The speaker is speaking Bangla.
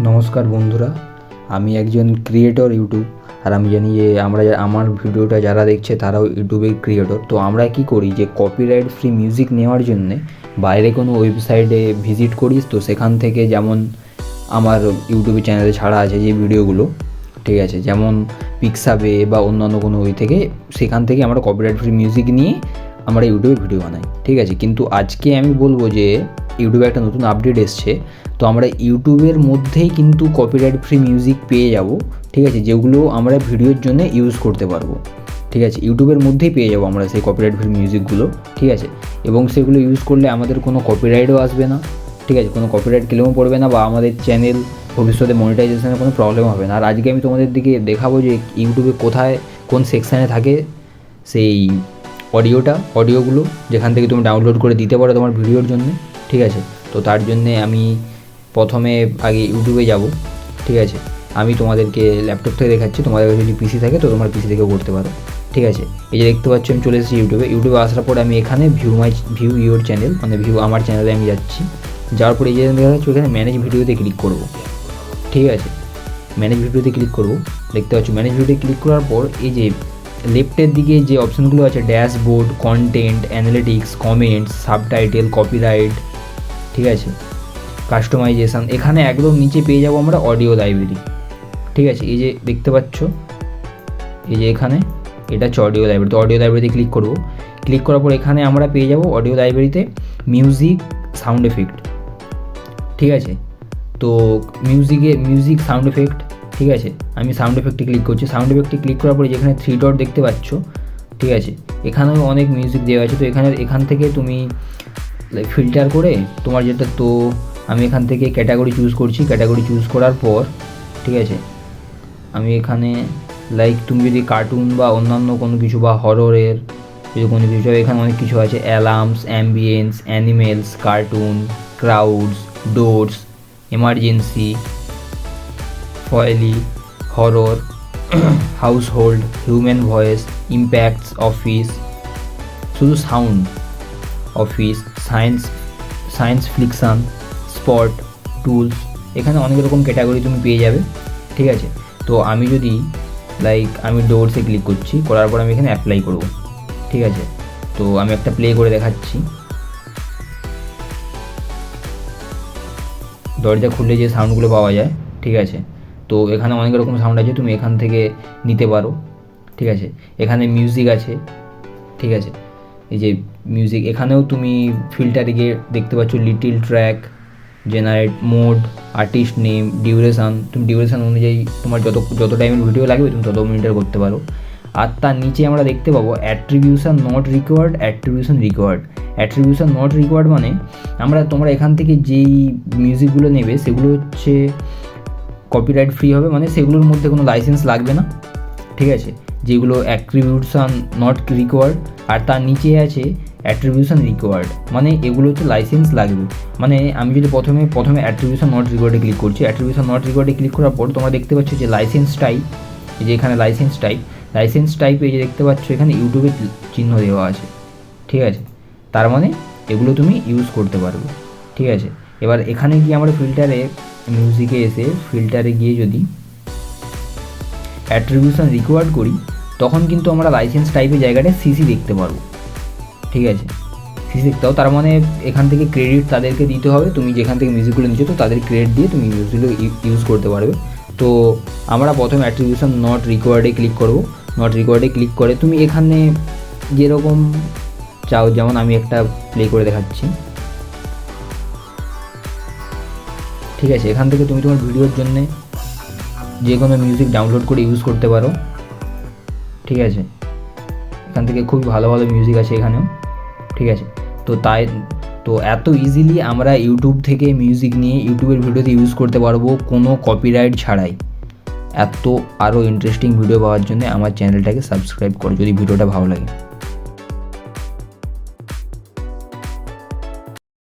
নমস্কার বন্ধুরা, আমি একজন ক্রিয়েটর ইউটিউব। আর আমি জানি যে আমার ভিডিওটা যারা দেখছে তারাও ইউটিউবের ক্রিয়েটর। তো আমরা কি করি যে কপিরাইট ফ্রি মিউজিক নেওয়ার জন্যে বাইরে কোনো ওয়েবসাইটে ভিজিট করি। তো সেখান থেকে যেমন আমার ইউটিউবের চ্যানেলে ছাড়া আছে যে ভিডিওগুলো, ঠিক আছে, যেমন পিক্সাবে বা অন্যান্য কোনো ওই থেকে, সেখান থেকে আমরা কপিরাইট ফ্রি মিউজিক নিয়ে আমরা ইউটিউবে ভিডিও বানাই, ঠিক আছে। কিন্তু আজকে আমি বলবো যে ইউটিউবে একটা নতুন আপডেট এসছে। তো আমরা ইউটিউবের মধ্যেই কিন্তু কপিরাইট ফ্রি মিউজিক পেয়ে যাব, ঠিক আছে, যেগুলো আমরা ভিডিওর জন্য ইউজ করতে পারবো, ঠিক আছে। ইউটিউবের মধ্যেই পেয়ে যাবো আমরা সেই কপিরাইট ফ্রি মিউজিকগুলো, ঠিক আছে। এবং সেগুলো ইউজ করলে আমাদের কোনো কপিরাইটও আসবে না, ঠিক আছে, কোনো কপিরাইট ক্লেমও পড়বে না, বা আমাদের চ্যানেল ভবিষ্যতে মনিটাইজেশনের কোনো প্রবলেম হবে না। আর আজকে আমি তোমাদের দিকে দেখাবো যে ইউটিউবে কোথায় কোন সেকশানে থাকে সেই অডিওগুলো, যেখান থেকে তুমি ডাউনলোড করে দিতে পারো তোমার ভিডিওর জন্য, ঠিক আছে। তো তার জন্যে আমি প্রথমে আগে ইউটিউবে যাব, ঠিক আছে। আমি তোমাদেরকে ল্যাপটপ থেকে দেখাচ্ছি, তোমাদের যদি পিসি থাকে তো তোমার পিসি থেকেও করতে পারো, ঠিক আছে। এই যে দেখতে পাচ্ছ আমি চলে এসেছি ইউটিউবে আসার পরে আমি এখানে ভিউ ইউর চ্যানেল, মানে ভিউ আমার চ্যানেলে আমি যাচ্ছি। যাওয়ার পরে এই যে দেখা যাচ্ছে এখানে ম্যানেজ ভিডিওতে ক্লিক করব, ঠিক আছে। ম্যানেজ ভিডিওতে ক্লিক করব, দেখতে পাচ্ছ ম্যানেজ ভিডিওতে ক্লিক করার পর এই যে লেফটের দিকে যে অপশানগুলো আছে, dashboard, content, analytics, comments, subtitle, copyright, ঠিক আছে, কাস্টমাইজেশান, এখানে একদম নিচে পেয়ে যাবো আমরা অডিও লাইব্রেরি, ঠিক আছে। এই যে দেখতে পাচ্ছ এই যে এখানে এটা হচ্ছে অডিও লাইব্রেরি। তো অডিও লাইব্রেরিতে ক্লিক করব, ক্লিক করার পর এখানে আমরা পেয়ে যাব অডিও লাইব্রেরিতে মিউজিক, সাউন্ড এফেক্ট, ঠিক আছে। তো মিউজিক সাউন্ড এফেক্ট, ঠিক আছে। আমি সাউন্ড এফেক্টে ক্লিক করছি। সাউন্ড এফেক্টে ক্লিক করার পরে যেখানে 3 ডট দেখতে পাচ্ছ, ঠিক আছে, এখানেও অনেক মিউজিক দেওয়া আছে। তো এখান থেকে তুমি ফিল্টার করে তোমার যেটা, তো আমি এখান থেকে ক্যাটাগরি চুজ করছি। ক্যাটাগরি চুজ করার পর, ঠিক আছে, আমি এখানে তুমি যদি কার্টুন বা অন্যান্য কোনো কিছু বা হররের যদি কোনো কিছু, এখানে অনেক কিছু আছে, alarms, ambience, animals, cartoon, crowds, doors, emergency, foley, horror, household, human voice, impacts, office, শুধু sound, office, science fiction, spot, tools, এখানে অনেক রকম ক্যাটাগরি তুমি পেয়ে যাবে, ঠিক আছে। তো আমি যদি আমি ডোরসে ক্লিক করছি, করার পর আমি এখানে অ্যাপ্লাই করব, ঠিক আছে। তো আমি একটা প্লে করে দেখাচ্ছি। দরজা খুললে যে সাউন্ডগুলো পাওয়া যায়, ঠিক আছে। তো এখানে অনেক রকম সাউন্ড আছে, তুমি এখান থেকে নিতে পারো, ঠিক আছে। এখানে মিউজিক আছে, ঠিক আছে। এই যে মিউজিক, এখানেও তুমি ফিল্টারে গিয়ে দেখতে পাচ্ছ little track, generate mode, artist name, duration, তুমি ডিউরেশান অনুযায়ী তোমার যত টাইমের ভিডিও লাগবে তুমি তত মিনিটের করতে পারো। আর তার নিচে আমরা দেখতে পাবো attribution not required, attribution required. Attribution not required মানে তোমরা এখান থেকে যেই মিউজিকগুলো নেবে সেগুলো হচ্ছে কপিরাইট ফ্রি হবে, মানে সেগুলোর মধ্যে কোনো লাইসেন্স লাগবে না, ঠিক আছে। যেগুলো অ্যাট্রিবিউশন নট রিকোয়ার্ড, আর তার নিচে আছে অ্যাট্রিবিউশন রিকোয়ার্ড, মানে এগুলো হচ্ছে লাইসেন্স লাগবে। মানে আমি যদি প্রথমে অ্যাট্রিবিউশন নট রিকোয়ার্ডে ক্লিক করছি, অ্যাট্রিবিউশন নট রিকোয়ার্ডে ক্লিক করার পর তোমরা দেখতে পাচ্ছ যে লাইসেন্স টাইপ, এই যে এখানে লাইসেন্স টাইপ এই যে দেখতে পাচ্ছ এখানে ইউটিউবের চিহ্ন দেওয়া আছে, ঠিক আছে। তার মানে এগুলো তুমি ইউজ করতে পারবে, ঠিক আছে। এবার এখানে গিয়ে আমরা ফিল্টারে, মিউজিকে এসে ফিল্টারে গিয়ে যদি অ্যাট্রিবিউশন রিকোয়ার্ড করি, তখন কিন্তু আমরা লাইসেন্স টাইপের জায়গাটায় সিসি দেখতে পারবো, ঠিক আছে। সিসি দেখতে হবে, তার মানে এখান থেকে ক্রেডিট তাদেরকে দিতে হবে। তুমি যেখান থেকে মিউজিকগুলো নিচ্ছ তো তাদের ক্রেডিট দিয়ে তুমি মিউজিকগুলো ইউজ করতে পারবে। তো আমরা প্রথমে অ্যাট্রিবিউশন নট রিকোয়ার্ডে ক্লিক করব। নট রিকোয়ার্ডে ক্লিক করে তুমি এখানে যেরকম চাও, যেমন আমি একটা প্লে করে দেখাচ্ছি, ঠিক আছে। এখান থেকে তুমি তোমার ভিডিওর জন্যে যে কোনো মিউজিক ডাউনলোড করে ইউজ করতে পারো, ঠিক আছে। এখান থেকে খুবই ভালো ভালো মিউজিক আছে এখানেও, ঠিক আছে। তো এত ইজিলি আমরা ইউটিউব থেকে মিউজিক নিয়ে ইউটিউবের ভিডিওতে ইউজ করতে পারবো কোনো কপিরাইট ছাড়াই। আরও ইন্টারেস্টিং ভিডিও পাওয়ার জন্য আমার চ্যানেলটাকে সাবস্ক্রাইব করো যদি ভিডিওটা ভালো লাগে।